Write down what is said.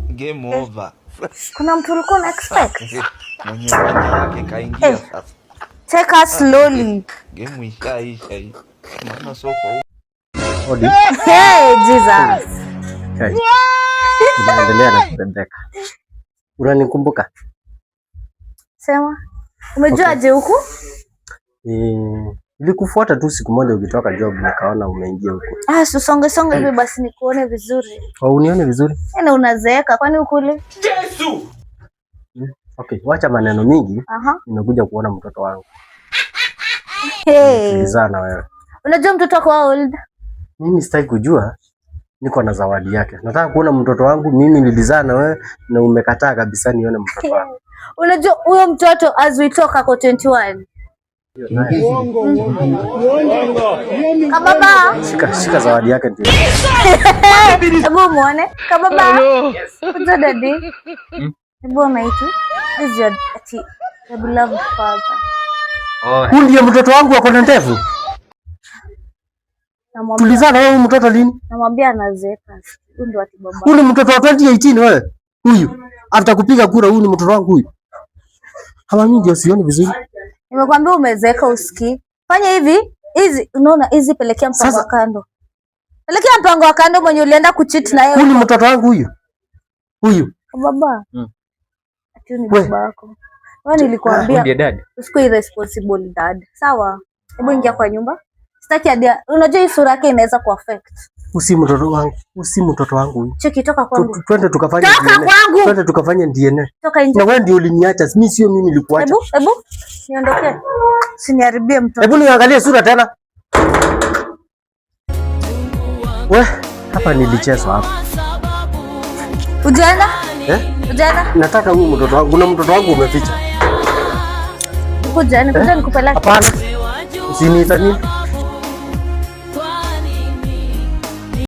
Game over. Kuna mtu ulikuwa na expect? Mwenye wake kaingia sasa. Take us slowly. Game ishaisha hii. Maana soko. Hey Jesus. Unaendelea na kudendeka. Unanikumbuka? Sema. Umejuaje huku? Nilikufuata tu siku moja ukitoka job nikaona umeingia huko. Songe hivi basi nikuone vizuri. Unione vizuri? Yaani unazeeka kwani ukule? Yesu. Okay, wacha maneno mingi. Nimekuja kuona mtoto wangu. Hey. Na wewe. Unajua mtoto wako how old? Mimi sitaki kujua. Niko na zawadi yake. Nataka kuona mtoto wangu. Mimi nilizaa na wewe na umekataa kabisa nione mtoto wangu. Unajua huyo mtoto as we talk ako 21. Kababa. Shika zawadi yake ndio. Hebu muone. Kababa. Kuja daddy. Hebu maiti. This is your beloved father. Huyu ndiye mtoto wangu ako na ndevu. Tulizana wewe mtoto lini? Namwambia anazeeka. Huyu ndio ati baba. Huyu mtoto wa 2018 wewe. Huyu. After kupiga kura huyu ni mtoto wangu huyu. Kama mimi ndio sioni vizuri. Nimekwambia umezeeka usikii. Fanya hivi, hizi unaona hizi pelekea mpango wa kando. Pelekea mpango wa kando mwenye ulienda kucheat na yeye. Huyu ni mtoto wangu huyu. Huyu. Baba. Ati ni baba yako. Wewe nilikwambia usikue irresponsible dad. Sawa? Hebu ingia kwa nyumba. Sitaki adia. Unajua hii sura yake inaweza kuaffect. Usi mtoto wangu. Usi mtoto wangu huyu. Cheki toka kwangu. Twende tukafanye DNA. Toka kwangu. Twende tukafanye DNA. Toka nje. Na wewe ndio uliniacha. Mimi sio mimi nilikuacha. Hebu niondoke. Usiniharibie mtoto. Hebu niangalie sura tena. Hapa nilichezwa hapa. Ujaenda? Ujaenda? Nataka huyu mtoto wangu. Kuna mtoto wangu umeficha. Kuja nikupeleke. Hapana. Usiniita nini?